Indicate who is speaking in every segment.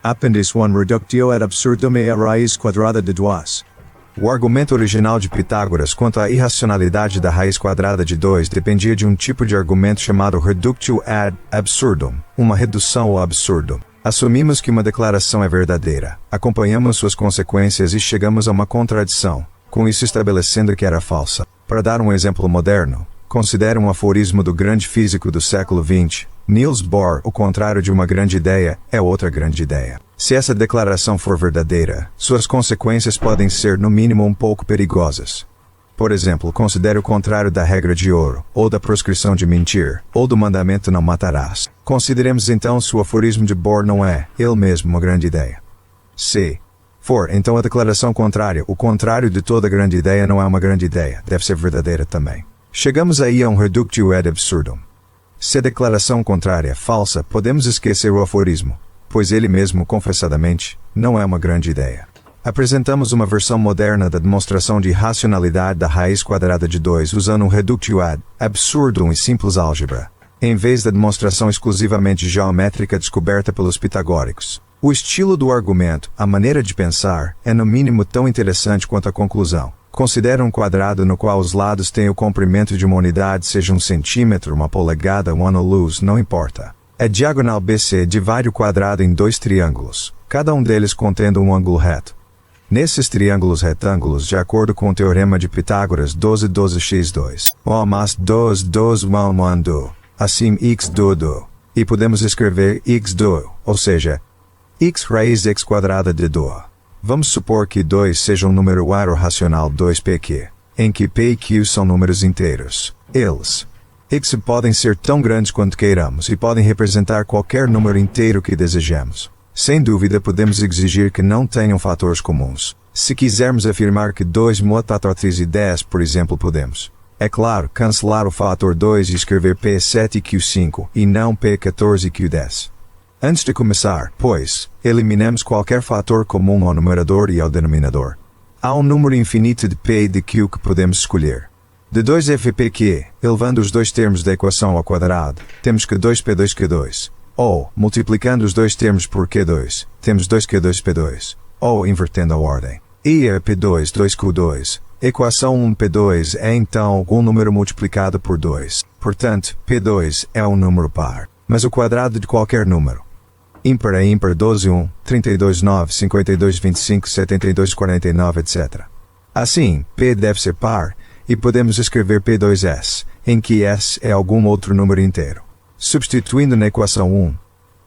Speaker 1: Apêndice 1 Reductio ad absurdum é a raiz quadrada de 2. O argumento original de Pitágoras quanto à irracionalidade da raiz quadrada de 2 dependia de um tipo de argumento chamado reductio ad absurdum, uma redução ao absurdo. Assumimos que uma declaração é verdadeira, acompanhamos suas consequências e chegamos a uma contradição, com isso estabelecendo que era falsa. Para dar um exemplo moderno, considere um aforismo do grande físico do século XX, Niels Bohr: o contrário de uma grande ideia é outra grande ideia. Se essa declaração for verdadeira, suas consequências podem ser no mínimo um pouco perigosas. Por exemplo, considere o contrário da regra de ouro, ou da proscrição de mentir, ou do mandamento não matarás. Consideremos então se o aforismo de Bohr não é, ele mesmo, uma grande ideia. Se for, então a declaração contrária, o contrário de toda grande ideia não é uma grande ideia, deve ser verdadeira também. Chegamos aí a um reductio ad absurdum. Se a declaração contrária é falsa, podemos esquecer o aforismo, pois ele mesmo, confessadamente, não é uma grande ideia. Apresentamos uma versão moderna da demonstração de racionalidade da raiz quadrada de 2 usando um reductio ad absurdum e simples álgebra, em vez da demonstração exclusivamente geométrica descoberta pelos pitagóricos. O estilo do argumento, a maneira de pensar, é no mínimo tão interessante quanto a conclusão. Considere um quadrado no qual os lados têm o comprimento de uma unidade, seja 1 centímetro, 1 polegada, 1 ano-luz, não importa. A diagonal BC divide o quadrado em 2 triângulos, cada um deles contendo um ângulo reto. Nesses triângulos retângulos, de acordo com o teorema de Pitágoras, 12 12x2, 1 mais 2 2 1 1 2, assim x do. E podemos escrever x do, ou seja, x raiz x quadrada de 2. Vamos supor que 2 seja um número aro racional 2pq, em que p e q são números inteiros. Eles, x podem ser tão grandes quanto queiramos e podem representar qualquer número inteiro que desejemos. Sem dúvida podemos exigir que não tenham fatores comuns. Se quisermos afirmar que 2 multiplicados e 10, por exemplo, podemos, é claro, cancelar o fator 2 e escrever p7 e q5, e não p14 e q10. Antes de começar, pois, eliminemos qualquer fator comum ao numerador e ao denominador. Há um número infinito de p e de q que podemos escolher. De 2fpq, elevando os dois termos da equação ao quadrado, temos que 2p2q2. Ou, multiplicando os dois termos por q2, temos 2q2p2. Ou, invertendo a ordem. E é p2 2q2. Equação 1p2 é então algum número multiplicado por 2. Portanto, p2 é um número par. Mas o quadrado de qualquer número. Ímpar é ímpar 12 1, 32 9, 52 25, 72 49, etc. Assim, p deve ser par, e podemos escrever p2s, em que s é algum outro número inteiro. Substituindo na equação 1,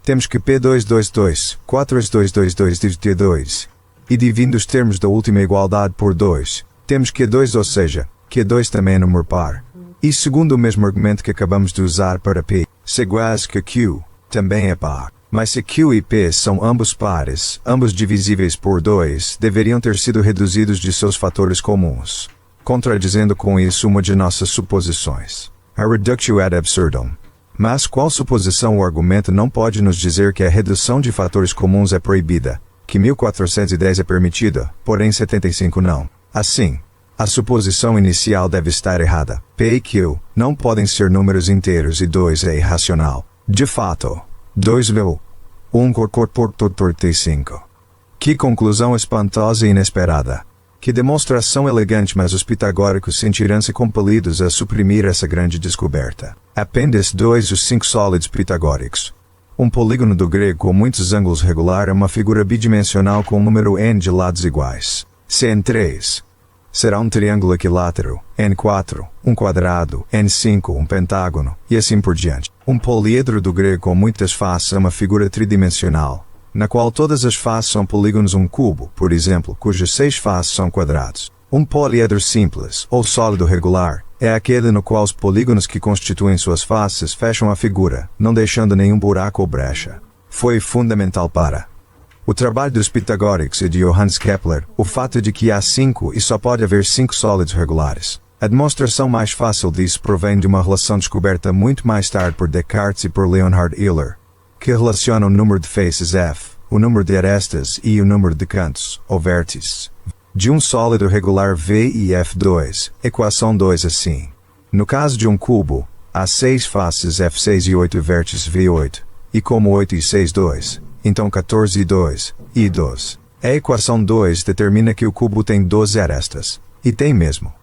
Speaker 1: temos que p222, 4s222 dividido 2, e dividindo os termos da última igualdade por 2, temos q2, ou seja, q2 também é número par. E segundo o mesmo argumento que acabamos de usar para p, se iguais que q, também é par. Mas se q e p são ambos pares, ambos divisíveis por 2, deveriam ter sido reduzidos de seus fatores comuns, contradizendo com isso uma de nossas suposições, a reductio ad absurdum. Mas qual suposição o argumento não pode nos dizer que a redução de fatores comuns é proibida, que 1410 é permitida, porém 75 não? Assim, a suposição inicial deve estar errada. P e Q não podem ser números inteiros e 2 é irracional. De fato, 2 vezes 1 por 5. Que conclusão espantosa e inesperada. Que demonstração elegante, mas os pitagóricos sentirão-se compelidos a suprimir essa grande descoberta. Apêndice 2 Os 5 sólidos pitagóricos. Um polígono do grego com muitos ângulos regular é uma figura bidimensional com um número n de lados iguais. Se n3 será um triângulo equilátero, n4, um quadrado, n5, um pentágono, e assim por diante. Um poliedro do grego com muitas faces é uma figura tridimensional, na qual todas as faces são polígonos. Um cubo, por exemplo, cujas 6 faces são quadrados. Um poliedro simples, ou sólido regular, é aquele no qual os polígonos que constituem suas faces fecham a figura, não deixando nenhum buraco ou brecha. Foi fundamental para o trabalho dos pitagóricos e de Johannes Kepler, o fato de que há 5 e só pode haver 5 sólidos regulares. A demonstração mais fácil disso provém de uma relação descoberta muito mais tarde por Descartes e por Leonhard Euler, que relaciona o número de faces f, o número de arestas e o número de cantos, ou vértices, de um sólido regular V e F2, equação 2 assim. No caso de um cubo, há 6 faces F6 e 8 vértices V8, e como 8 e 6 2, Então 14 e 2, e 12. A equação 2 determina que o cubo tem 12 arestas. E tem mesmo.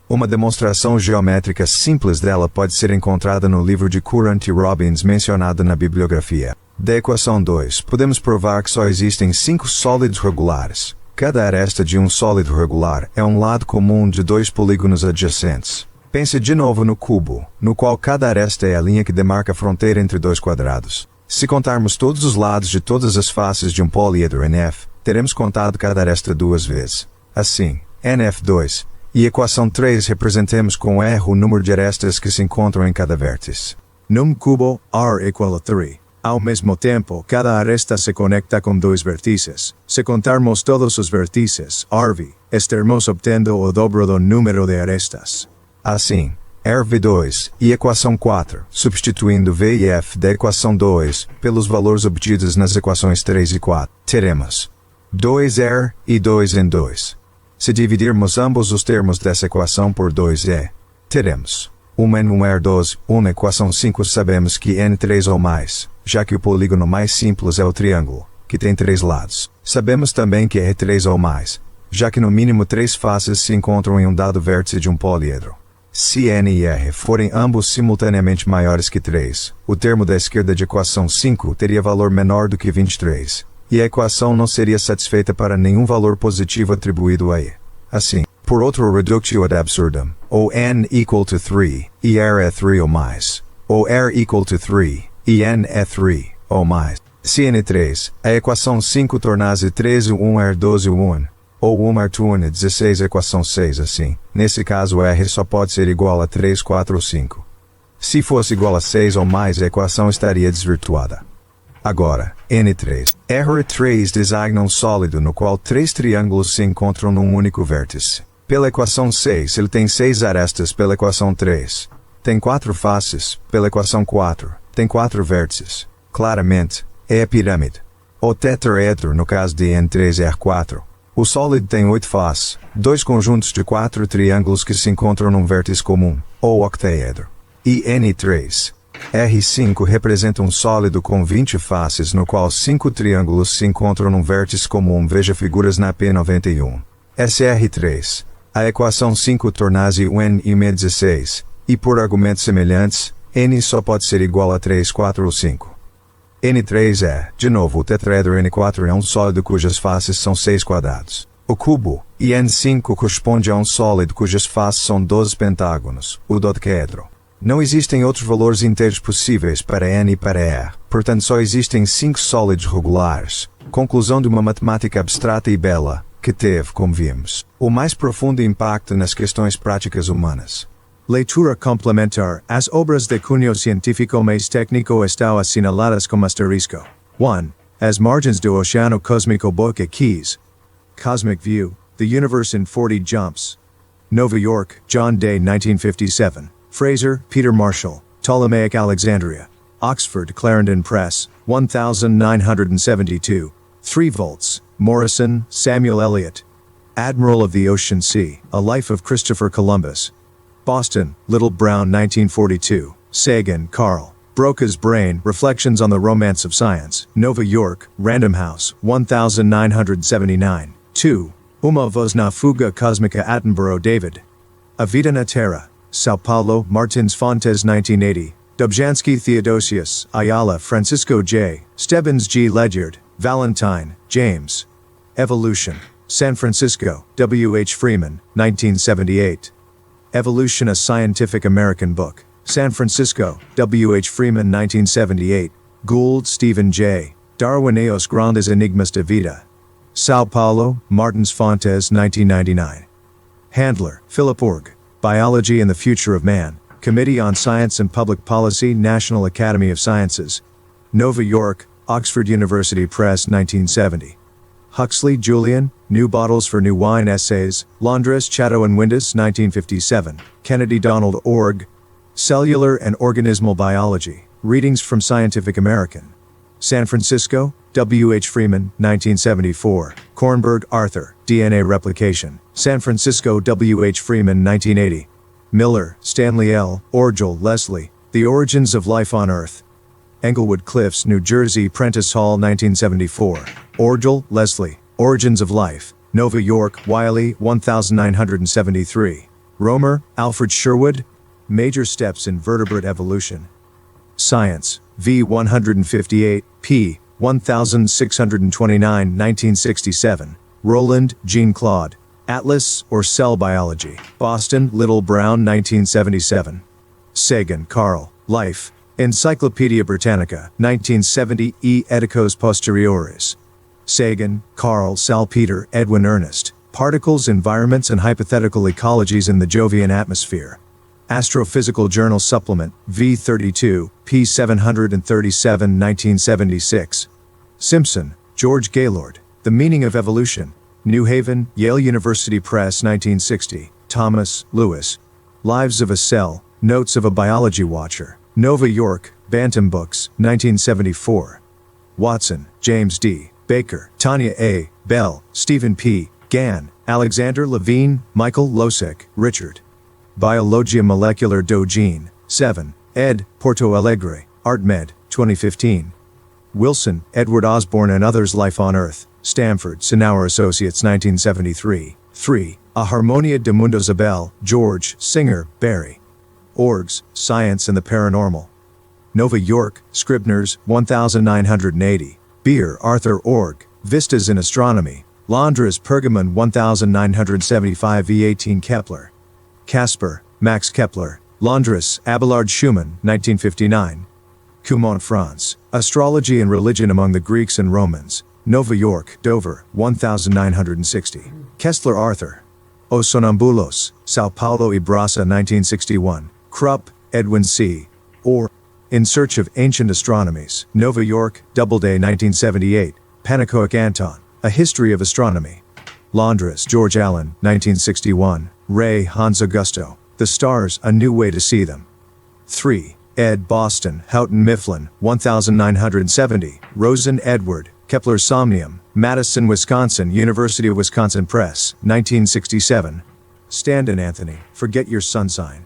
Speaker 1: Uma demonstração geométrica simples dela pode ser encontrada no livro de Courant e Robbins mencionado na bibliografia. Da equação 2, podemos provar que só existem 5 sólidos regulares. Cada aresta de um sólido regular é um lado comum de 2 polígonos adjacentes. Pense de novo no cubo, no qual cada aresta é a linha que demarca a fronteira entre 2 quadrados. Se contarmos todos os lados de todas as faces de um poliedro NF, teremos contado cada aresta 2 vezes. Assim, NF2, e equação 3 representemos com R o número de arestas que se encontram em cada vértice.
Speaker 2: Num cubo, R igual a 3. Ao mesmo tempo, cada aresta se conecta com 2 vértices. Se contarmos todos os vértices, RV, estaremos obtendo o dobro do número de arestas.
Speaker 1: Assim, RV2, e equação 4, substituindo V e F da equação 2, pelos valores obtidos nas equações 3 e 4, teremos 2R e 2N2. Se dividirmos ambos os termos dessa equação por 2E, teremos 1N1R12, 1 na equação 5 sabemos que N3 ou mais, já que o polígono mais simples é o triângulo, que tem 3 lados. Sabemos também que é R3 ou mais, já que no mínimo 3 faces se encontram em um dado vértice de um poliedro. Se N e R forem ambos simultaneamente maiores que 3, o termo da esquerda de equação 5 teria valor menor do que 23, e a equação não seria satisfeita para nenhum valor positivo atribuído a E. Assim, por outro reductio ad absurdum, ou N equal to 3, e R é 3 ou mais, ou R equal to 3, e N é 3, ou mais. Se N3, a equação 5 tornasse 13 1 R 12 1, ou 1 R 2 16 equação 6 assim. Nesse caso R só pode ser igual a 3, 4 ou 5. Se fosse igual a 6 ou mais a equação estaria desvirtuada. Agora, N3. R3 designa um sólido no qual 3 triângulos se encontram num único vértice. Pela equação 6 ele tem 6 arestas pela equação 3. Tem 4 faces, pela equação 4. Tem 4 vértices. Claramente, é a pirâmide. O tetraedro no caso de N3R4. O sólido tem 8 faces, 2 conjuntos de 4 triângulos que se encontram num vértice comum, ou octaedro. E N3. R5 representa um sólido com 20 faces no qual 5 triângulos se encontram num vértice comum, veja figuras na P91. SR3. A equação 5 torna-se um N e 16, e por argumentos semelhantes, N só pode ser igual a 3, 4 ou 5. N3 é, de novo, o tetraedro N4 é um sólido cujas faces são 6 quadrados. O cubo, e N5 corresponde a um sólido cujas faces são 12 pentágonos, o dodecaedro. Não existem outros valores inteiros possíveis para N e para R, portanto só existem 5 sólidos regulares. Conclusão de uma matemática abstrata e bela, que teve, como vimos, o mais profundo impacto nas questões práticas humanas.
Speaker 2: Leitura complementar. As obras de cunho científico mais técnico estão assinaladas com asterisco. 1. As margens do Oceano Cósmico Boca Keys. Cosmic View, The Universe in 40 Jumps. Nova York, John Day 1957. Fraser, Peter Marshall, Ptolemaic Alexandria. Oxford Clarendon Press, 1972. 3 volts. Morrison, Samuel Eliot. Admiral of the Ocean Sea, A Life of Christopher Columbus. Boston, Little Brown 1942. Sagan, Carl. Broca's Brain, Reflections on the Romance of Science. Nova York, Random House, 1979. 2. Uma voz na fuga cósmica Attenborough David. A Vida na Terra. São Paulo, Martins Fontes 1980. Dobzhansky Theodosius, Ayala Francisco J. Stebbins G. Ledyard, Valentine, James. Evolution. San Francisco, W. H. Freeman, 1978. Evolution, a Scientific American Book. San Francisco, W. H. Freeman 1978. Gould, Stephen J. Darwin e os Grandes Enigmas da Vida. São Paulo, Martins Fontes 1999. Handler, Philip Org. Biology and the Future of Man. Committee on Science and Public Policy, National Academy of Sciences. Nova York, Oxford University Press 1970. Huxley, Julian, New Bottles for New Wine Essays, Londres, Chatto and Windus 1957. Kennedy, Donald. Org. Cellular and Organismal Biology, Readings from Scientific American. San Francisco, W. H. Freeman, 1974. Kornberg, Arthur, DNA Replication. San Francisco, W. H. Freeman, 1980. Miller, Stanley L. Orgel, Leslie, The Origins of Life on Earth. Englewood Cliffs, New Jersey, Prentice Hall, 1974. Orgel, Leslie, Origins of Life, Nova York, Wiley, 1973. Romer, Alfred Sherwood, Major Steps in Vertebrate Evolution. Science, v. 158, p. 1629, 1967. Roland, Jean-Claude. Atlas, or Cell Biology. Boston, Little Brown, 1977. Sagan, Carl. Life. Encyclopedia Britannica, 1970. E. Edicos Posteriores. Sagan, Carl. Salpeter, Edwin Ernest. Particles, Environments and Hypothetical Ecologies in the Jovian Atmosphere. Astrophysical Journal Supplement, v. 32, p. 737, 1976. Simpson, George Gaylord. The Meaning of Evolution. New Haven, Yale University Press, 1960. Thomas, Lewis. Lives of a Cell, Notes of a Biology Watcher. Nova York, Bantam Books, 1974. Watson, James D. Baker, Tanya A. Bell, Stephen P. Gann, Alexander Levine, Michael Losek, Richard. Biologia Molecular do Gene, 7, ed., Porto Alegre, ArtMed, 2015. Wilson, Edward Osborne and Others, Life on Earth, Stanford, Sinauer Associates, 1973. 3. A Harmonia de Mundo Zabel, George, Singer, Barry. Orgs, Science and the Paranormal. Nova York, Scribner's, 1980. Beer, Arthur Org, Vistas in Astronomy. Londres, Pergamon, 1975 v. 18 Kepler. Casper, Max Kepler. Londres, Abelard Schumann, 1959. Coumont, France. Astrology and Religion Among the Greeks and Romans. Nova York, Dover, 1960. Kessler, Arthur. Os Sonambulos, Sao Paulo y Brasa, 1961. Krupp, Edwin C. Or In Search of Ancient Astronomies. Nova York, Doubleday, 1978. Panicoic, Anton. A History of Astronomy. Londres, George Allen, 1961. Ray, Hans Augusto. The Stars, A New Way to See Them. 3. Ed. Boston, Houghton Mifflin, 1970. Rosen, Edward. Kepler Somnium. Madison, Wisconsin, University of Wisconsin Press, 1967. Standen, Anthony. Forget Your Sun Sign.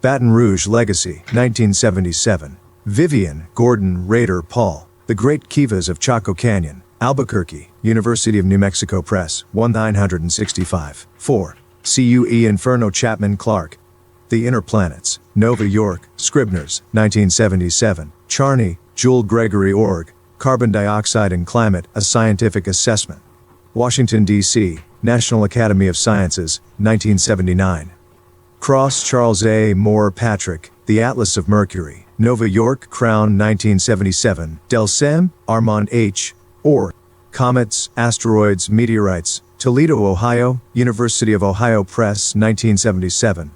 Speaker 2: Baton Rouge Legacy, 1977. Vivian, Gordon, Rader, Paul. The Great Kivas of Chaco Canyon. Albuquerque, University of New Mexico Press, 1965. 4. CUE Inferno, Chapman Clark. The Inner Planets. Nova York, Scribner's, 1977. Charney, Jewel Gregory Org. Carbon Dioxide and Climate, A Scientific Assessment. Washington, D.C., National Academy of Sciences, 1979. Cross, Charles A. Moore Patrick, The Atlas of Mercury. Nova York, Crown, 1977. Delsem, Armand H. Or Comets, Asteroids, Meteorites. Toledo, Ohio, University of Ohio Press, 1977.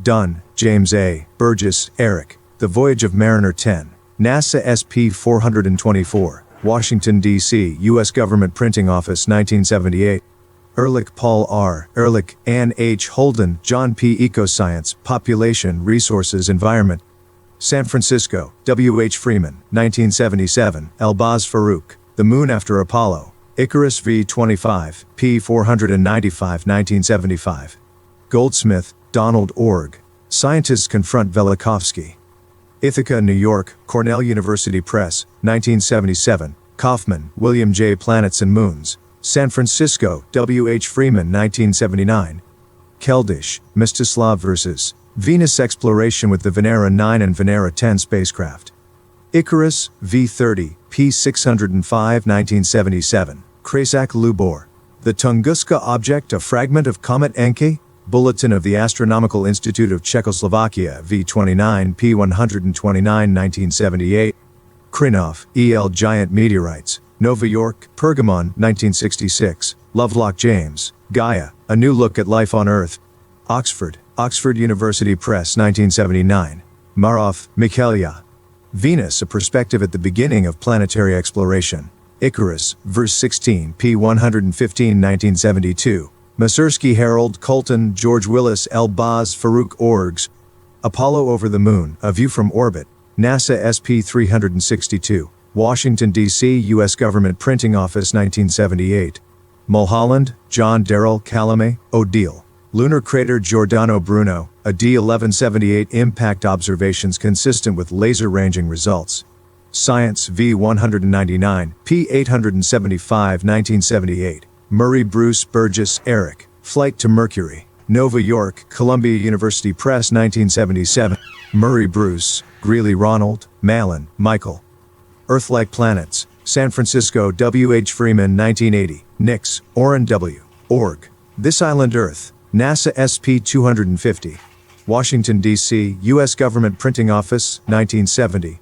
Speaker 2: Dunn, James A. Burgess, Eric. The Voyage of Mariner 10. NASA SP 424. Washington, D.C., U.S. Government Printing Office, 1978. Ehrlich, Paul R. Ehrlich, Ann H. Holden, John P. Ecoscience, Population, Resources, Environment. San Francisco, W. H. Freeman, 1977. Elbaz Farouk. The Moon After Apollo. Icarus v. 25, p. 495, 1975. Goldsmith, Donald Org. Scientists Confront Velikovsky. Ithaca, New York, Cornell University Press, 1977. Kaufman, William J. Planets and Moons. San Francisco, W. H. Freeman, 1979. Keldysh, Mstislav vs. Venus Exploration with the Venera 9 and Venera 10 spacecraft. Icarus, V30, p. 605, 1977. Krasak, Lubor. The Tunguska Object, a Fragment of Comet Encke? Bulletin of the Astronomical Institute of Czechoslovakia, V29, p. 129, 1978. Krinov, E.L. Giant Meteorites. Nova York, Pergamon, 1966. Lovelock, James. Gaia, A New Look at Life on Earth. Oxford, Oxford University Press, 1979. Marov, Mikhailya. Venus, A Perspective at the Beginning of Planetary Exploration. Icarus, verse 16, p. 115, 1972. Masursky, Harold, Colton, George Willis, Elbaz Farouk Orgs. Apollo over the Moon, A View from Orbit. NASA SP 362. Washington, D.C., U.S. Government Printing Office, 1978. Mulholland, John Darrell Calumet, Odile. Lunar Crater Giordano Bruno, a D1178 impact observations consistent with laser ranging results. Science v. 199, p. 875 1978. Murray Bruce Burgess, Eric. Flight to Mercury. Nova York, Columbia University Press 1977. Murray Bruce, Greeley Ronald, Malin, Michael. Earth-like Planets. San Francisco, W. H. Freeman 1980. Nix, Orrin W. Org. This Island Earth. NASA SP 250. Washington, D.C., U.S. Government Printing Office, 1970.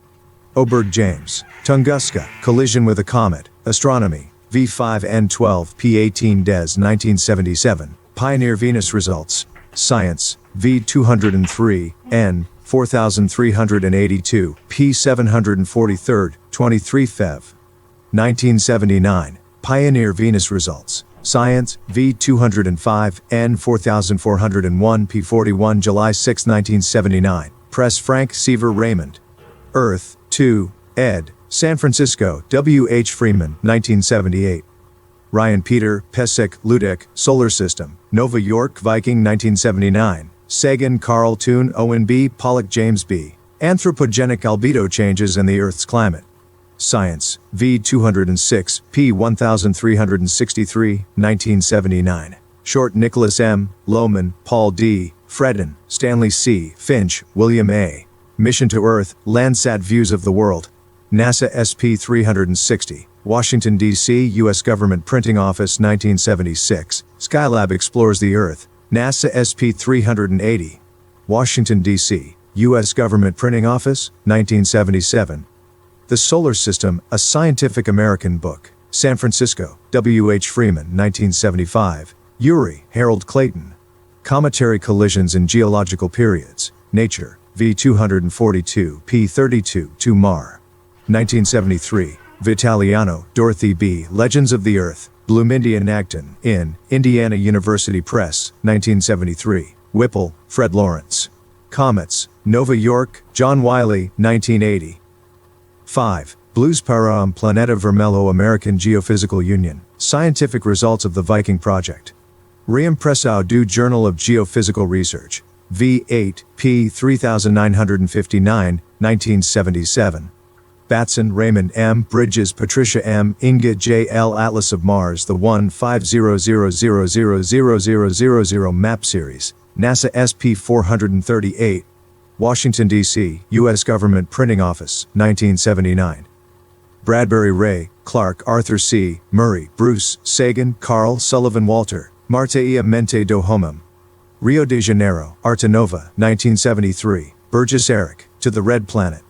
Speaker 2: Oberg James. Tunguska, Collision with a Comet. Astronomy. V5N12 P18 Des 1977. Pioneer Venus Results. Science. V203 N 4382 P743 23 Fev. 1979. Pioneer Venus Results. Science. V205 N 4401 P41 July 6, 1979. Press Frank Seaver Raymond. Earth. 2. ed. San Francisco, W. H. Freeman, 1978. Ryan Peter, Pesek, Ludek, Solar System, Nova York, Viking, 1979. Sagan, Carl Toon, Owen B. Pollock, James B. Anthropogenic Albedo Changes in the Earth's Climate. Science, v. 206, p. 1363, 1979. Short, Nicholas M., Lohman, Paul D., Fredden, Stanley C., Finch, William A. Mission to Earth, Landsat Views of the World. NASA SP 360, Washington, D.C., U.S. Government Printing Office, 1976. Skylab Explores the Earth. NASA SP 380. Washington, D.C., U.S. Government Printing Office, 1977. The Solar System, A Scientific American Book. San Francisco, W. H. Freeman, 1975. Urey, Harold Clayton. Cometary Collisions in Geological Periods. Nature, V242, p32, 2 Mar. 1973. Vitaliano, Dorothy B. Legends of the Earth. Bloomingdia Nagton, in, Indiana University Press, 1973. Whipple, Fred Lawrence. Comets, Nova York, John Wiley, 1980. 5. Blues para Planeta Vermelho American Geophysical Union. Scientific Results of the Viking Project. Reimpressao do Journal of Geophysical Research. V8, p. 3959, 1977. Batson, Raymond M. Bridges, Patricia M. Inga J. L. Atlas of Mars, the 150000000 map series. NASA SP 438. Washington, D.C., U.S. Government Printing Office, 1979. Bradbury, Ray, Clark, Arthur C., Murray, Bruce, Sagan, Carl, Sullivan, Walter, Marteia Mente do Homem. Rio de Janeiro, Arte Nova, 1973. Burgess, Eric, To the Red Planet.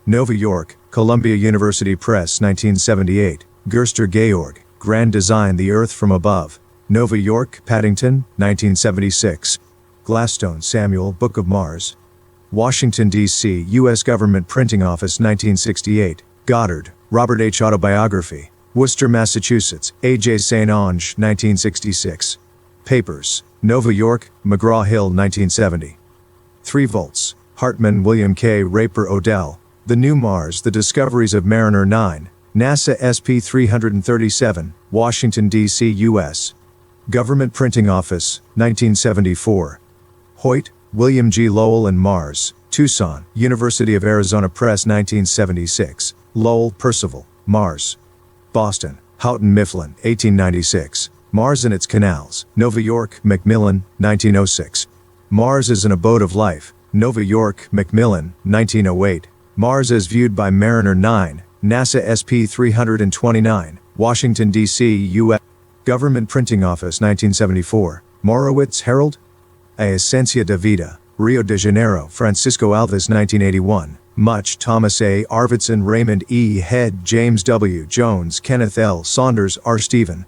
Speaker 2: Nova York, Columbia University Press, 1978. Gerster, Georg, Grand Design, The Earth from Above. Nova York, Paddington, 1976. Gladstone, Samuel, Book of Mars. Washington, D.C., U.S. Government Printing Office, 1968. Goddard, Robert H. Autobiography. Worcester, Massachusetts, A.J. St. Onge, 1966. Papers. Nova York, McGraw-Hill, 1970. 3 volts. Hartman, William K. Raper, Odell. The New Mars, The Discoveries of Mariner 9. NASA SP 337, Washington, D.C., U.S. Government Printing Office, 1974. Hoyt, William G. Lowell and Mars, Tucson, University of Arizona Press, 1976. Lowell, Percival, Mars. Boston, Houghton Mifflin, 1896. Mars and Its Canals, Nova York, Macmillan, 1906. Mars is an Abode of Life, Nova York, Macmillan, 1908. Mars as Viewed by Mariner 9, NASA SP 329, Washington, D.C., U.S. Government Printing Office, 1974. Morowitz, Harold. A Esencia da Vida, Rio de Janeiro, Francisco Alves, 1981. Much, Thomas A. Arvidsson, Raymond E. Head, James W. Jones, Kenneth L. Saunders, R. Stephen.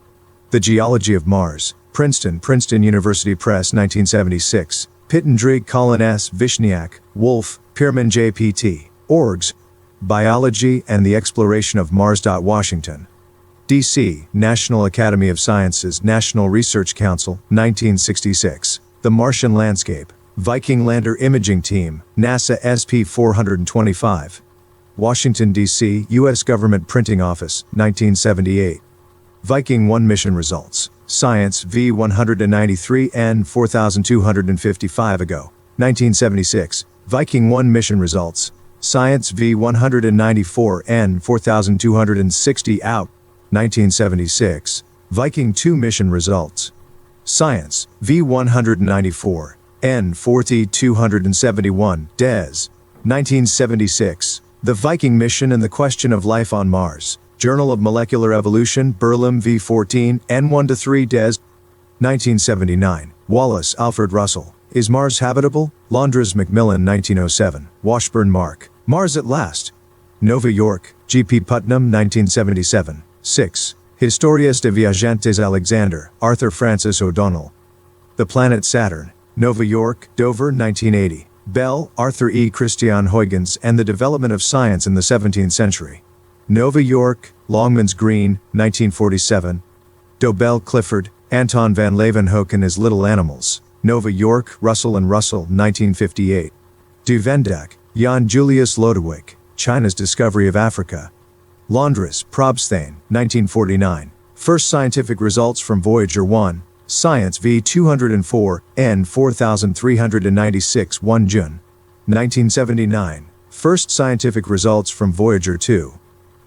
Speaker 2: The Geology of Mars, Princeton, Princeton University Press, 1976. Pittendrig, Colin S. Vishniak, Wolf, Pierman J. P.T. Orgs. Biology and the Exploration of Mars. Washington, D.C., National Academy of Sciences, National Research Council, 1966. The Martian Landscape, Viking Lander Imaging Team, NASA SP 425. Washington, D.C., U.S. Government Printing Office, 1978. Viking 1 Mission Results. Science v. 193 N 4255 ago, 1976. Viking 1 Mission Results. Science v 194 N 4260 out, 1976, Viking 2 mission results. Science v 194 N 4271 Des, 1976, The Viking Mission and the Question of Life on Mars, Journal of Molecular Evolution, Berlin v 14 N 1-3 Des, 1979, Wallace Alfred Russell, Is Mars Habitable? Londres Macmillan 1907, Washburn Mark, Mars at Last. Nova York, G.P. Putnam 1977, 6, Historias de Viajantes Alexander, Arthur Francis O'Donnell. The Planet Saturn, Nova York, Dover 1980, Bell, Arthur E. Christian Huygens and the Development of Science in the 17th Century. Nova York, Longmans Green, 1947. Dobell Clifford, Anton van Leeuwenhoek and His Little Animals, Nova York, Russell and Russell, 1958. Du Vendak, Jan Julius Lodewijk, China's Discovery of Africa. Londres, Probsthein, 1949. First scientific results from Voyager 1, Science v 204, N 4396 1 June. 1979. First scientific results from Voyager 2,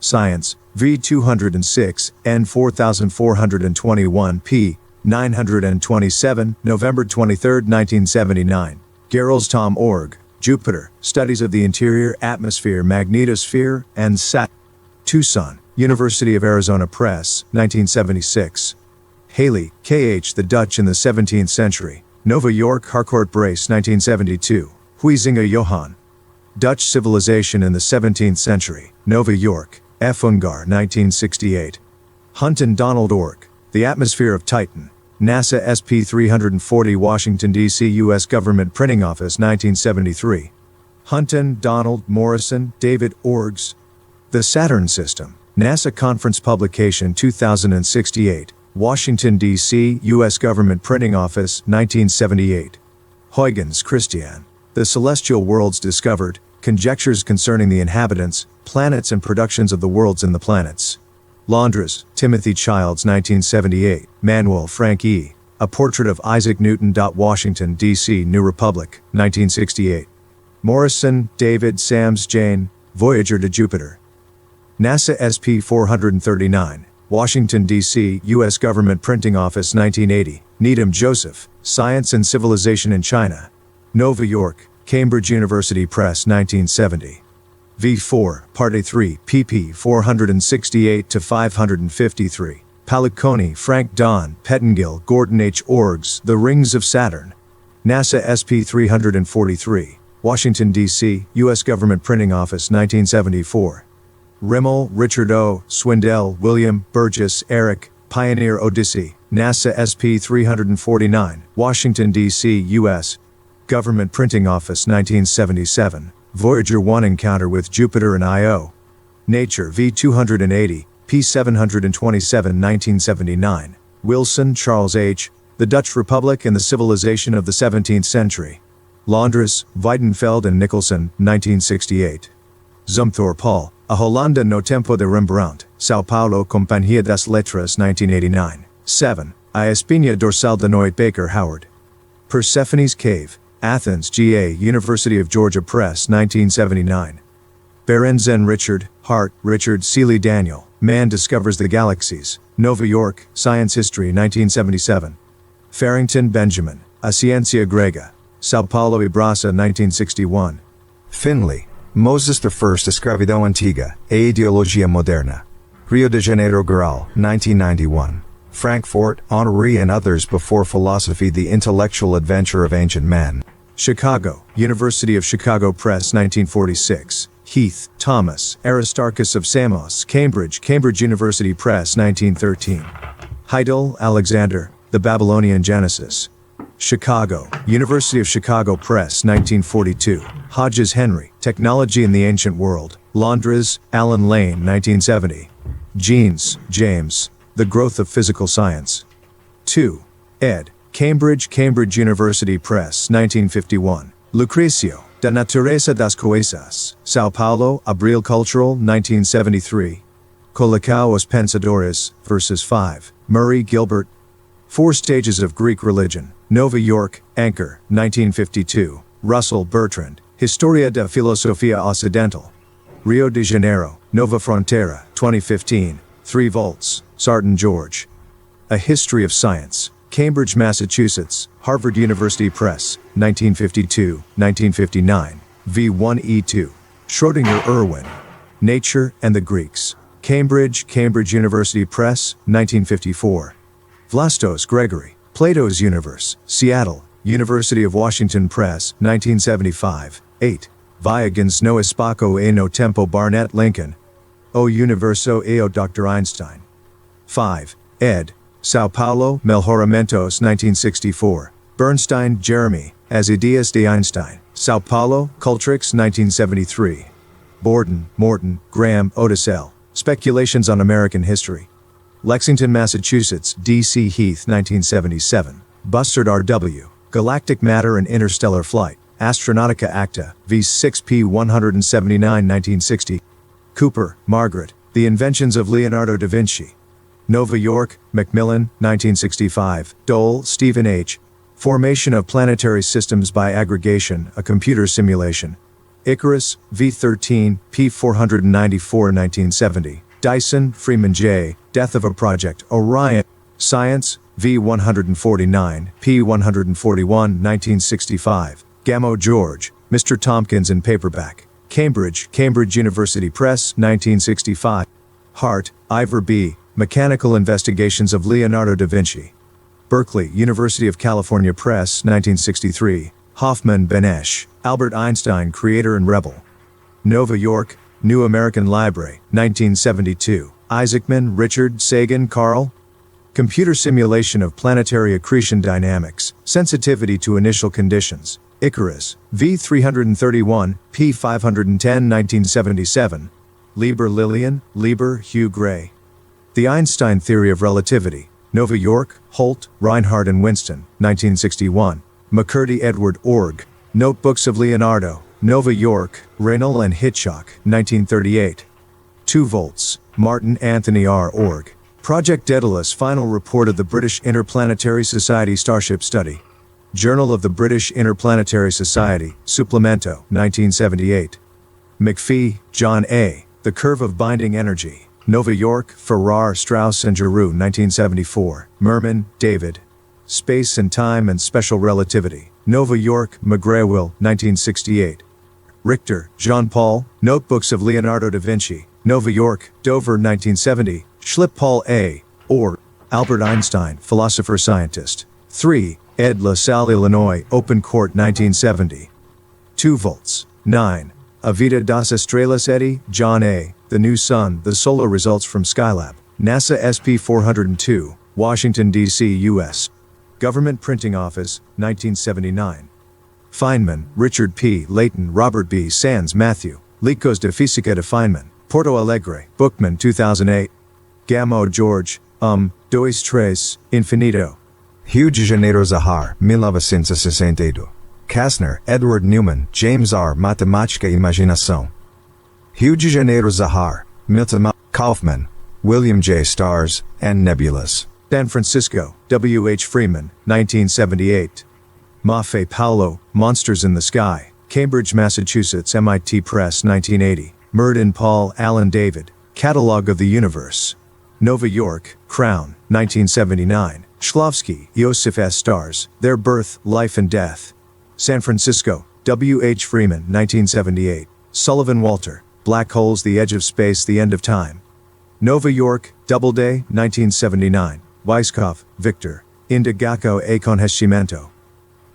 Speaker 2: Science v 206, N 4421 p. 927, November 23, 1979. Gerels Tom Org, Jupiter, Studies of the Interior Atmosphere, Magnetosphere, and Sat. Tucson, University of Arizona Press, 1976. Haley, K.H. The Dutch in the 17th Century, Nova York, Harcourt Brace, 1972. Huizinga Johann. Dutch Civilization in the 17th Century, Nova York, F. Ungar, 1968. Hunton Donald Org, The Atmosphere of Titan, NASA SP 340 Washington, D.C. U.S. Government Printing Office, 1973. Hunton, Donald, Morrison, David Orgs. The Saturn System, NASA Conference Publication 2068, Washington, D.C., U.S. Government Printing Office, 1978. Huygens, Christian. The Celestial Worlds Discovered, Conjectures Concerning the Inhabitants, Planets and Productions of the Worlds and the Planets. Londres, Timothy Childs, 1978, Manuel Frank E. A Portrait of Isaac Newton. Washington, D.C., New Republic, 1968. Morrison, David Sams Jane, Voyager to Jupiter. NASA SP 439, Washington, D.C., U.S. Government Printing Office, 1980. Needham Joseph, Science and Civilization in China. Nova York, Cambridge University Press, 1970. V4, Parte 3, pp. 468-553. Paluconi, Frank Don, Pettengill, Gordon H. Orgs, The Rings of Saturn. NASA SP 343, Washington, D.C., U.S. Government Printing Office, 1974. Rimmel, Richard O., Swindell, William, Burgess, Eric, Pioneer Odyssey, NASA SP 349, Washington, D.C., U.S. Government Printing Office, 1977. Voyager 1 Encounter with Jupiter and Io. Nature v 280, p. 727 1979. Wilson, Charles H., The Dutch Republic and the Civilization of the 17th Century. Londres, Weidenfeld and Nicholson, 1968. Zumthor Paul, A Hollanda no Tempo de Rembrandt, Sao Paulo, Companhia das Letras, 1989. 7. A Espinha Dorsal de Noit Baker Howard. Persephone's Cave, Athens, GA, University of Georgia Press, 1979. Berenzen Richard, Hart, Richard Seeley Daniel, Man Discovers the Galaxies, Nova York, Science History, 1977. Farrington Benjamin, A Ciencia Grega, Sao Paulo e Brasa, 1961.
Speaker 1: Finley, Moses I Escravidão Antiga, A Ideologia Moderna. Rio de Janeiro Gural, 1991. Frankfurt, Henri and Others Before Philosophy, The Intellectual Adventure of Ancient Men.
Speaker 2: Chicago, University of Chicago Press, 1946. Heath, Thomas, Aristarchus of Samos, Cambridge, Cambridge University Press, 1913. Heidel, Alexander, The Babylonian Genesis. Chicago, University of Chicago Press, 1942. Hodges Henry, Technology in the Ancient World. Londres, Allen Lane, 1970. Jeans, James, The Growth of Physical Science. 2. ed. Cambridge, Cambridge University Press, 1951. Lucrecio, Da Natureza das Coisas, Sao Paulo, Abril Cultural, 1973. Colocao os Pensadores, verses 5. Murray Gilbert. Four Stages of Greek Religion, Nova York, Anchor, 1952. Russell Bertrand, Historia da Filosofia Ocidental. Rio de Janeiro, Nova Fronteira, 2015, 3 volts, Sarton George. A History of Science. Cambridge, Massachusetts, Harvard University Press, 1952-1959, V1E2. Schrödinger Erwin. Nature and the Greeks. Cambridge, Cambridge University Press, 1954. Vlastos Gregory. Plato's Universe, Seattle, University of Washington Press, 1975, 8. Viagans no espaco e no tempo Barnett Lincoln. O Universo e o Dr. Einstein. 5. ed. Sao Paulo, Melhoramentos 1964. Bernstein, Jeremy, As Ideas de Einstein. Sao Paulo, Cultrix 1973. Borden, Morton, Graham, Otis L. Speculations on American History. Lexington, Massachusetts, D.C. Heath 1977. Bussard R.W. Galactic Matter and Interstellar Flight. Astronautica Acta, V6P 179 1960. Cooper, Margaret. The Inventions of Leonardo da Vinci. Nova York, Macmillan, 1965. Dole, Stephen H. Formation of Planetary Systems by Aggregation, a Computer Simulation. Icarus, V13, P 494 1970. Dyson, Freeman J. Death of a Project, Orion. Science, V149, P 141 1965. Gamo George, Mr. Tompkins in paperback. Cambridge, Cambridge University Press, 1965. Hart, Ivor B. Mechanical Investigations of Leonardo da Vinci. Berkeley, University of California Press, 1963. Hoffman, Benesh. Albert Einstein, Creator and Rebel. Nova York, New American Library, 1972. Isaacman, Richard, Sagan, Carl. Computer Simulation of Planetary Accretion Dynamics, Sensitivity to Initial Conditions. Icarus, V331, P 510 1977. Lieber Lillian, Lieber, Hugh Gray. The Einstein Theory of Relativity. Nova York, Holt, Reinhardt and Winston, 1961. McCurdy, Edward, Org. Notebooks of Leonardo. Nova York, Reynolds and Hitchcock, 1938. 2 volts. Martin Anthony R. Org. Project Daedalus Final Report of the British Interplanetary Society Starship Study. Journal of the British Interplanetary Society, Supplemento, 1978. McPhee, John A. The Curve of Binding Energy. Nova York, Farrar, Straus and Giroux, 1974. Merman, David. Space and Time and Special Relativity. Nova York, McGraw-Hill, 1968. Richter, Jean-Paul, Notebooks of Leonardo da Vinci. Nova York, Dover, 1970. Schlipp Paul A. Or, Albert Einstein, Philosopher-Scientist. 3. ed. La Salle, Illinois, Open Court, 1970. 2 volts. 9. A Vida das Estrelas Eddy, John A. The New Sun, The Solar Results from Skylab. NASA SP 402, Washington, D.C., U.S. Government Printing Office, 1979. Feynman, Richard P. Layton, Robert B. Sands, Matthew. Licos de Física de Feynman. Porto Alegre, Bookman, 2008. Gamo George, Dois Tres, Infinito.
Speaker 1: Rio de Janeiro, Zahar, 1962. Kastner, Edward Newman, James R. Matemática e Imaginação. Rio de Janeiro, Zahar, Milton Kaufman, William J. Stars, and Nebulas.
Speaker 2: San Francisco, W. H. Freeman, 1978. Maffei Paulo, Monsters in the Sky. Cambridge, Massachusetts, MIT Press, 1980. Murden Paul, Alan David. Catalogue of the Universe. Nova York, Crown, 1979. Shklovsky, Iosif S. Stars, Their Birth, Life and Death. San Francisco, W. H. Freeman, 1978. Sullivan Walter, Black Holes, The Edge of Space, The End of Time. Nova York, Doubleday, 1979. Weisskopf, Victor. Indagaco e Conhecimento.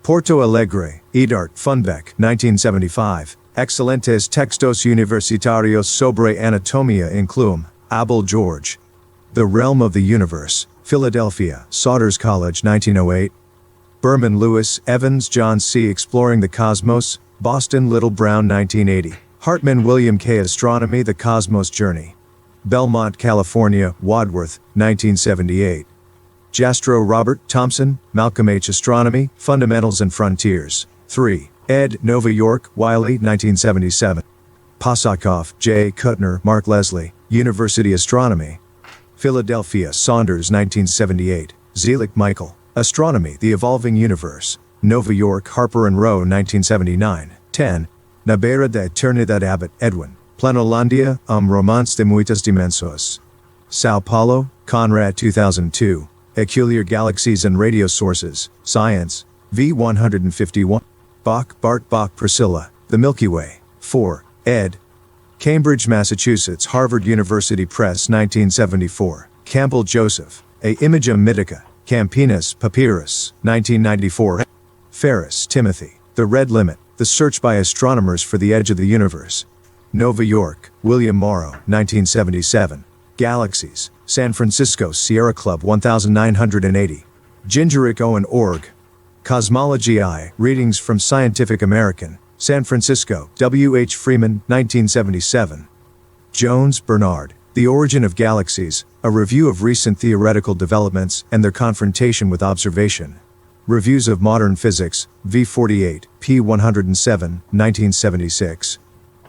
Speaker 2: Porto Alegre, Edart, Funbeck, 1975. Excelentes Textos Universitarios sobre Anatomia Incluum, Abel George. The Realm of the Universe, Philadelphia, Saunders College, 1908. Berman Lewis, Evans, John C. Exploring the Cosmos, Boston, Little Brown, 1980. Hartman, William K. Astronomy, The Cosmos Journey. Belmont, California, Wadsworth, 1978. Jastrow, Robert, Thompson, Malcolm H. Astronomy, Fundamentals and Frontiers. 3. ed. Nova York, Wiley, 1977. Posakov, J. Kuttner, Mark Leslie, University Astronomy. Philadelphia, Saunders, 1978. Zielik, Michael. Astronomy, The Evolving Universe. Nova York, Harper and Row, 1979. 10. Na beira da eternidade Abbott Edwin, Planolandia, romance de muitas dimensões. Sao Paulo, Conrad 2002, Peculiar Galaxies and Radio Sources, Science, v. 151. Bach, Bart Bach Priscilla, The Milky Way, 4, ed. Cambridge, Massachusetts, Harvard University Press 1974, Campbell Joseph, A Imaga Mythica, Campinas, Papyrus, 1994. Ferris, Timothy, The Red Limit, The Search by Astronomers for the Edge of the Universe. Nova York, William Morrow, 1977. Galaxies, San Francisco, Sierra Club 1980. Gingeric Owen Org. Cosmology I, Readings from Scientific American, San Francisco, W. H. Freeman, 1977. Jones, Bernard, The Origin of Galaxies, A Review of Recent Theoretical Developments and Their Confrontation with Observation. Reviews of Modern Physics, v. 48, p. 107, 1976.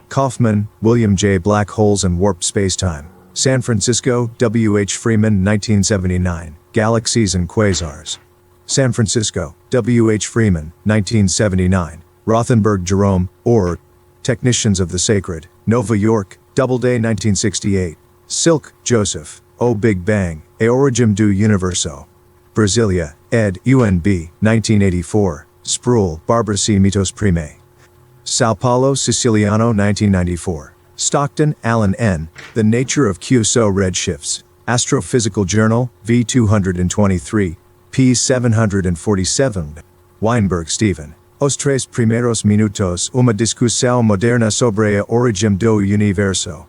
Speaker 2: Kaufman, William J. Black Holes and Warped Spacetime, San Francisco, W. H. Freeman, 1979, Galaxies and Quasars. San Francisco, W. H. Freeman, 1979, Rothenberg Jerome, or Technicians of the Sacred, Nova York, Doubleday 1968. Silk, Joseph, O Big Bang, A Origem do Universo. Brasilia, ed. UNB, 1984. Sproul, Barbara C. Mitos Prime. Sao Paulo, Siciliano 1994. Stockton, Alan N., The Nature of QSO Redshifts, Astrophysical Journal, v. 223, p. 747. Weinberg, Stephen. Os tres primeros minutos uma discussão moderna sobre a origem do universo.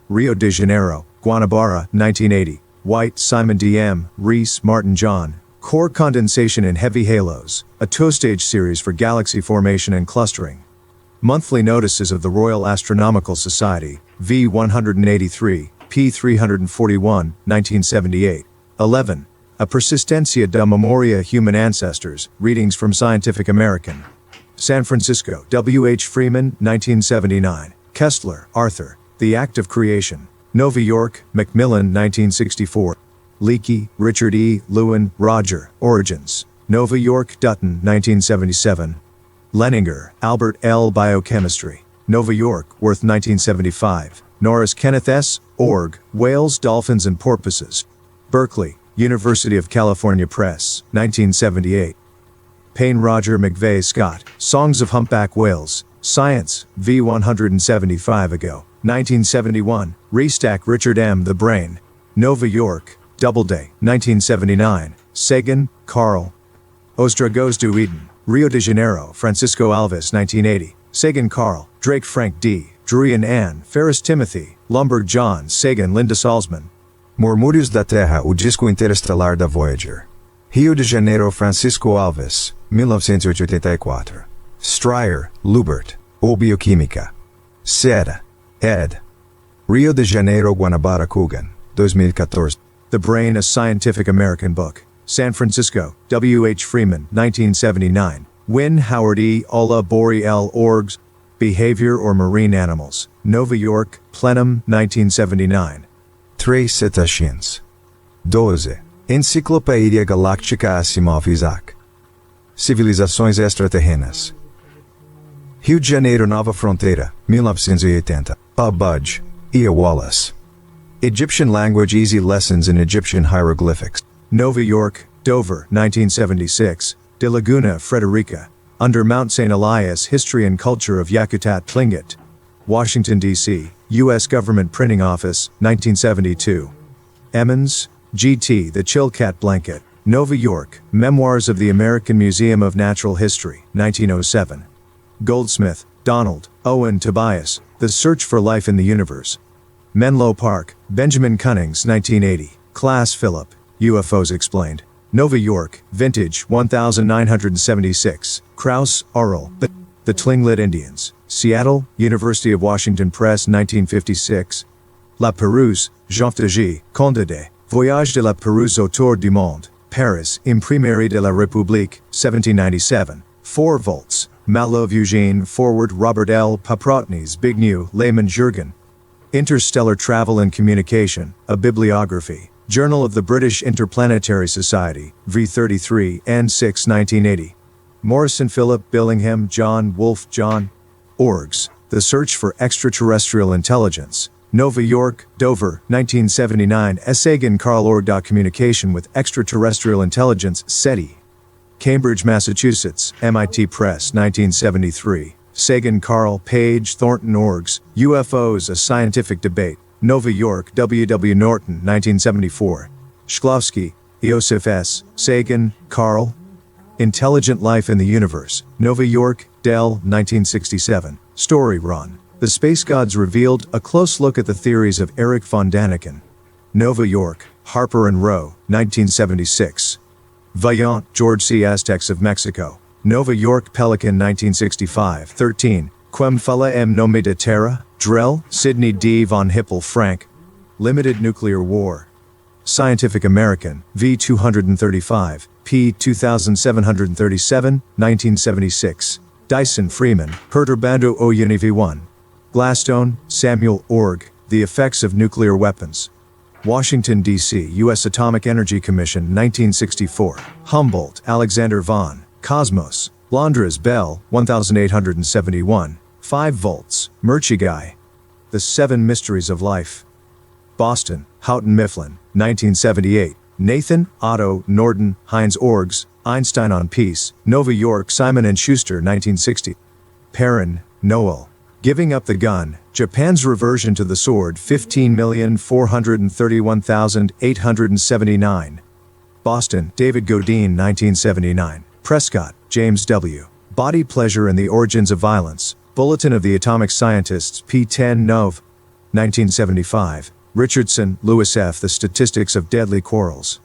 Speaker 2: Rio de Janeiro, Guanabara, 1980. White, Simon D. M., Rees, Martin John. Core Condensation in Heavy Halos, a two-stage series for galaxy formation and clustering. Monthly Notices of the Royal Astronomical Society, v. 183, p. 341, 1978. 11. A Persistencia da Memoria Human Ancestors, Readings from Scientific American. San Francisco, W. H. Freeman, 1979. Kessler, Arthur, The Act of Creation. Nova York, Macmillan, 1964. Leakey, Richard E., Lewin, Roger, Origins. Nova York, Dutton, 1977. Leninger, Albert L. Biochemistry. Nova York, Worth 1975. Norris Kenneth S., Org, Whales, Dolphins and Porpoises. Berkeley, University of California Press, 1978. Payne Roger McVeigh Scott, Songs of Humpback Whales, Science, v. 175 ago, 1971. Restack Richard M. The Brain. Nova York, Doubleday, 1979. Sagan, Carl. Os Dragões do Eden. Rio de Janeiro, Francisco Alves, 1980. Sagan Carl, Drake Frank D., Drury Ann, Ferris Timothy, Lumberg John, Sagan Linda Salzman.
Speaker 1: Murmúrios da Terra, o disco interestelar da Voyager. Rio de Janeiro, Francisco Alves, 1984. Stryer, Lubert, O Bioquímica. Serra, ed. Rio de Janeiro, Guanabara Coogan, 2014. The Brain, a Scientific American Book. San Francisco, W. H. Freeman, 1979. Wynne Howard E. Ola Bori L. Orgs. Behavior or Marine Animals. Nova York, Plenum, 1979. Três Cetaceans. 12. Enciclopédia Galáctica Asimov Isaac. Civilizações Extraterrenas. Rio de Janeiro, Nova Fronteira, 1980. A. Budge, E. A. Wallace. Egyptian Language Easy Lessons in Egyptian Hieroglyphics.
Speaker 2: Nova York, Dover, 1976. De Laguna, Frederica. Under Mount St. Elias, History and Culture of Yakutat Tlingit. Washington, D.C., U.S. Government Printing Office, 1972. Emmons, G.T. The Chilkat Blanket. Nova York, Memoirs of the American Museum of Natural History, 1907. Goldsmith, Donald, Owen Tobias, The Search for Life in the Universe. Menlo Park, Benjamin Cunnings, 1980. Class Philip, UFOs Explained. Nova York, Vintage, 1976. Krauss, Arl, The Tlingit Indians. Seattle, University of Washington Press, 1956. La Pérouse, Jean Fauché, Conte de Voyage de la Pérouse autour du monde. Paris, Imprimerie de la République, 1797. 4 volts. Malov Eugene, Forward Robert L. Paprotny's Big New, Lehman Jurgen. Interstellar Travel and Communication, A Bibliography. Journal of the British Interplanetary Society, v33, n6 1980. Morrison Philip, Billingham, John, Wolfe, John. Orgs, The Search for Extraterrestrial Intelligence. Nova York, Dover, 1979. Sagan Carl Org. Communication with Extraterrestrial Intelligence, SETI. Cambridge, Massachusetts, MIT Press, 1973. Sagan Carl, Page, Thornton Orgs, UFOs, A Scientific Debate. Nova York, W. W. Norton, 1974. Shklovsky, Iosif S., Sagan, Carl. Intelligent Life in the Universe. Nova York, Dell, 1967. Story Run. The Space Gods Revealed, A Close Look at the Theories of Erich von Daniken. Nova York, Harper and Row, 1976. Vaillant, George C. Aztecs of Mexico. Nova York, Pelican, 1965. 13. Quem fala em nome de terra? Drell, Sidney D. von Hippel Frank. Limited Nuclear War. Scientific American, v. 235, p. 2737, 1976. Dyson Freeman, Perturbando o Univ1. Gladstone, Samuel Org, The Effects of Nuclear Weapons. Washington, D.C., U.S. Atomic Energy Commission, 1964. Humboldt, Alexander von. Cosmos. Londres Bell, 1871. 5 volts. Murchie The Seven Mysteries of Life. Boston, Houghton Mifflin, 1978. Nathan, Otto, Norton, Heinz Orgs, Einstein on Peace. Nova York, Simon & Schuster, 1960. Perrin, Noel. Giving Up the Gun, Japan's Reversion to the Sword, 15,431,879. Boston, David Godine, 1979. Prescott, James W. Body Pleasure and the Origins of Violence. Bulletin of the Atomic Scientists, p10 Nov. 1975. Richardson, Louis F. The Statistics of Deadly Quarrels.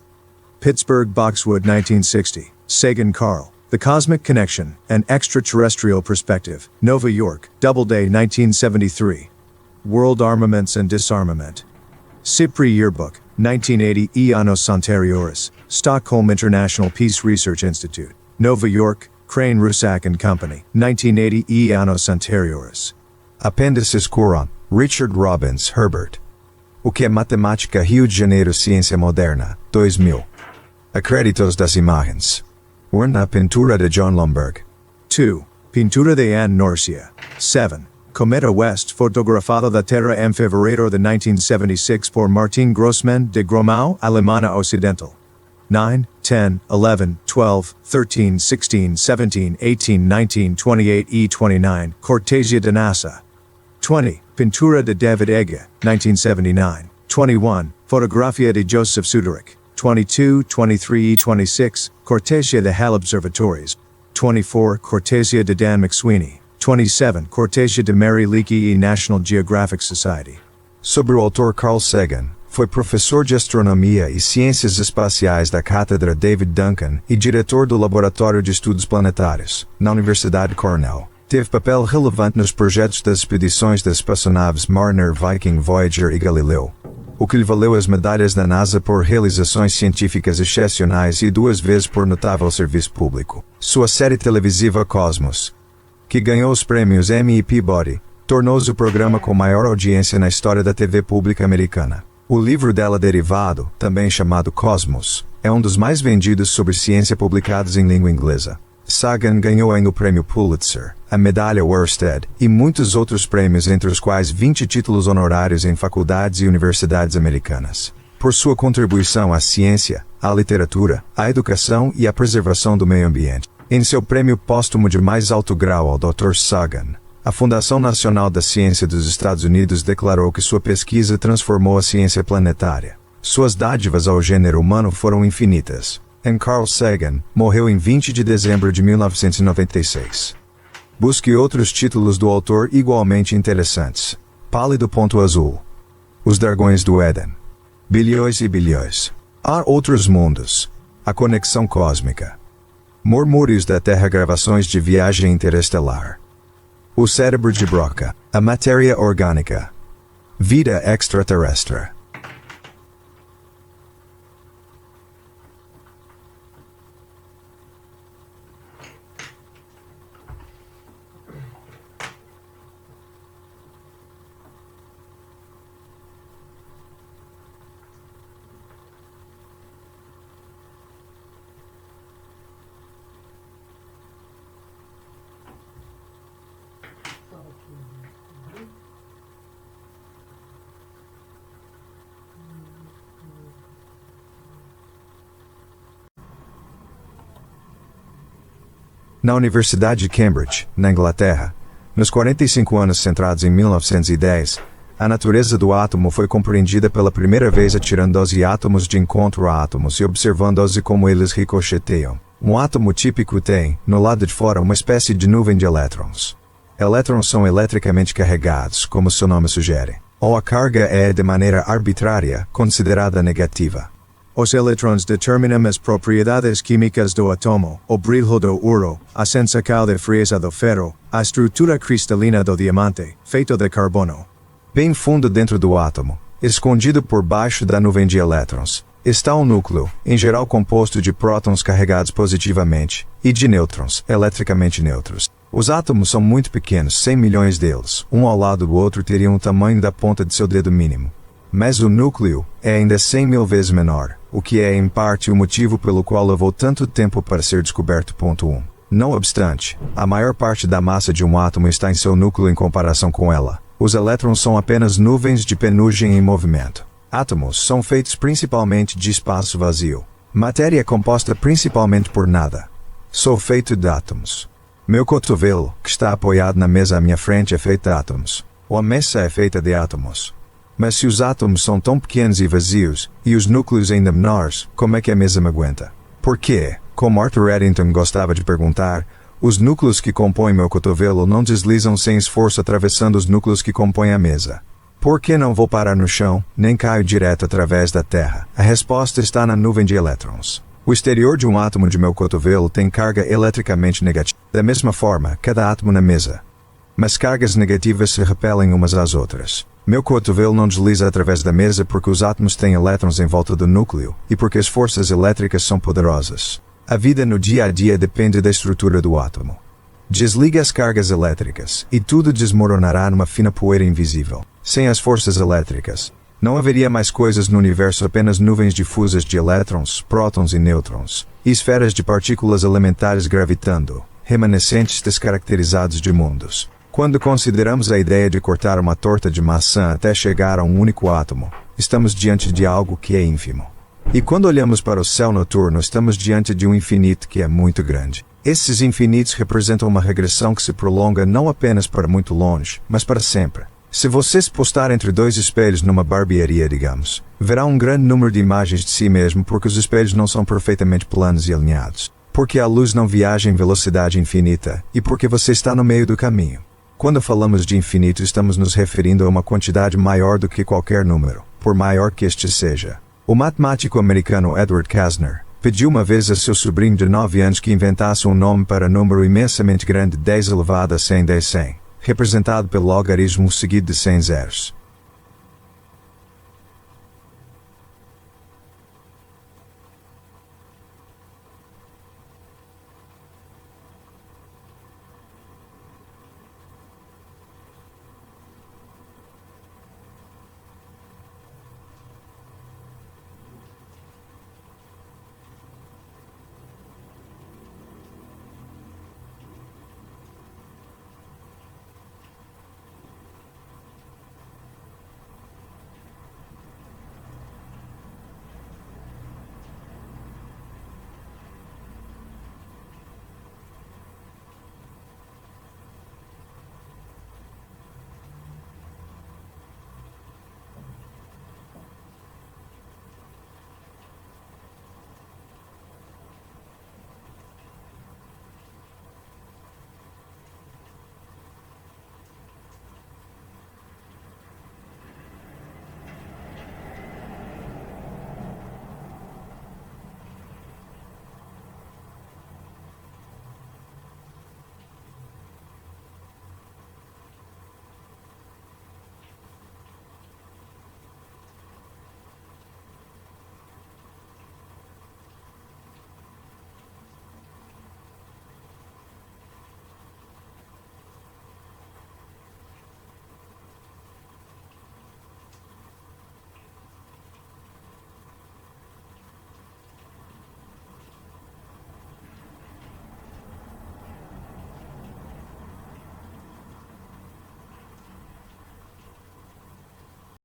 Speaker 2: Pittsburgh, Boxwood, 1960. Sagan Carl. The Cosmic Connection, An Extraterrestrial Perspective. Nova York, Doubleday, 1973. World Armaments and Disarmament. Cipri Yearbook, 1980. E Annos Anterioris. Stockholm International Peace Research Institute. Nova York, Crane Russack and Company, 1980. E Annos Anterioris.
Speaker 1: Apêndices Courant, Richard Robbins, Herbert. O que é Matemática, Rio de Janeiro, Ciência Moderna, 2000. Acréditos das Imagens. Una Pintura de John Lomberg.
Speaker 2: 2. Pintura de Anne Norcia. 7. Cometa West, fotografado da Terra en fevereiro de 1976 por Martin Grossman de Gromau, Alemana Occidental. 9, 10, 11, 12, 13, 16, 17, 18, 19, 28, E29, Cortesia de NASA. 20. Pintura de David Ege, 1979. 21. Fotografia de Joseph Suderich. 22, 23, E26, Cortesia de Hal Observatories. 24. Cortesia de Dan McSweeney. 27. Cortesia de Mary Leakey e National Geographic Society.
Speaker 1: Sobre o autor Carl Sagan, foi professor de Astronomia e Ciências Espaciais da Cátedra David Duncan e diretor do Laboratório de Estudos Planetários, na Universidade Cornell. Teve papel relevante nos projetos das expedições das espaçonaves Mariner, Viking, Voyager e Galileu, o que lhe valeu as medalhas da NASA por realizações científicas excepcionais e 2 vezes por notável serviço público. Sua série televisiva Cosmos, que ganhou os prêmios Emmy e Peabody, tornou-se o programa com maior audiência na história da TV pública americana. O livro dela derivado, também chamado Cosmos, é um dos mais vendidos sobre ciência publicados em língua inglesa. Sagan ganhou ainda o prêmio Pulitzer, a medalha Worsted e muitos outros prêmios, entre os quais 20 títulos honorários em faculdades e universidades americanas. Por sua contribuição à ciência, à literatura, à educação e à preservação do meio ambiente. Em seu prêmio póstumo de mais alto grau ao Dr. Sagan, a Fundação Nacional da Ciência dos Estados Unidos declarou que sua pesquisa transformou a ciência planetária. Suas dádivas ao gênero humano foram infinitas. Carl Sagan morreu em 20 de dezembro de 1996. Busque outros títulos do autor igualmente interessantes. Pálido Ponto Azul. Os Dragões do Éden. Bilhões e bilhões. Há outros mundos. A conexão cósmica. Murmúrios da Terra, gravações de viagem interestelar. O cérebro de Broca. A matéria orgânica. Vida extraterrestre. Na Universidade de Cambridge, na Inglaterra, nos 45 anos centrados em 1910, a natureza do átomo foi compreendida pela primeira vez atirando 12 átomos de encontro a átomos e observando-os e como eles ricocheteiam. Um átomo típico tem, no lado de fora, uma espécie de nuvem de elétrons. Elétrons são eletricamente carregados, como seu nome sugere, ou a carga é, de maneira arbitrária, considerada negativa.
Speaker 2: Os elétrons determinam as propriedades químicas do átomo, o brilho do ouro, a sensação de frieza do ferro, a estrutura cristalina do diamante, feito de carbono.
Speaker 1: Bem fundo dentro do átomo, escondido por baixo da nuvem de elétrons, está o núcleo, em geral composto de prótons carregados positivamente, e de nêutrons, eletricamente neutros. Os átomos são muito pequenos, 100 milhões deles, um ao lado do outro teriam o tamanho da ponta de seu dedo mínimo. Mas o núcleo é ainda 100 mil vezes menor, o que é em parte o motivo pelo qual levou tanto tempo para ser descoberto. 1. Não obstante, a maior parte da massa de um átomo está em seu núcleo em comparação com ela. Os elétrons são apenas nuvens de penugem em movimento. Átomos são feitos principalmente de espaço vazio. Matéria é composta principalmente por nada. Sou feito de átomos. Meu cotovelo, que está apoiado na mesa à minha frente, é feito de átomos. Ou a mesa é feita de átomos. Mas se os átomos são tão pequenos e vazios, e os núcleos ainda menores, como é que a mesa me aguenta? Por quê? Como Arthur Eddington gostava de perguntar, os núcleos que compõem meu cotovelo não deslizam sem esforço atravessando os núcleos que compõem a mesa. Por que não vou parar no chão, nem caio direto através da terra? A resposta está na nuvem de elétrons. O exterior de um átomo de meu cotovelo tem carga eletricamente negativa. Da mesma forma, cada átomo na mesa. Mas cargas negativas se repelem umas às outras. Meu cotovelo não desliza através da mesa porque os átomos têm elétrons em volta do núcleo, e porque as forças elétricas são poderosas. A vida no dia a dia depende da estrutura do átomo. Desliga as cargas elétricas, e tudo desmoronará numa fina poeira invisível. Sem as forças elétricas, não haveria mais coisas no universo, apenas nuvens difusas de elétrons, prótons e nêutrons, e esferas de partículas elementares gravitando, remanescentes descaracterizados de mundos. Quando consideramos a ideia de cortar uma torta de maçã até chegar a um único átomo, estamos diante de algo que é ínfimo. E quando olhamos para o céu noturno, estamos diante de um infinito que é muito grande. Esses infinitos representam uma regressão que se prolonga não apenas para muito longe, mas para sempre. Se você se postar entre dois espelhos numa barbearia, digamos, verá um grande número de imagens de si mesmo porque os espelhos não são perfeitamente planos e alinhados. Porque a luz não viaja em velocidade infinita, e porque você está no meio do caminho. Quando falamos de infinito, estamos nos referindo a uma quantidade maior do que qualquer número, por maior que este seja. O matemático americano Edward Kästner pediu uma vez a seu sobrinho de 9 anos que inventasse um nome para um número imensamente grande, 10 elevado a 100, representado pelo logaritmo seguido de 100 zeros.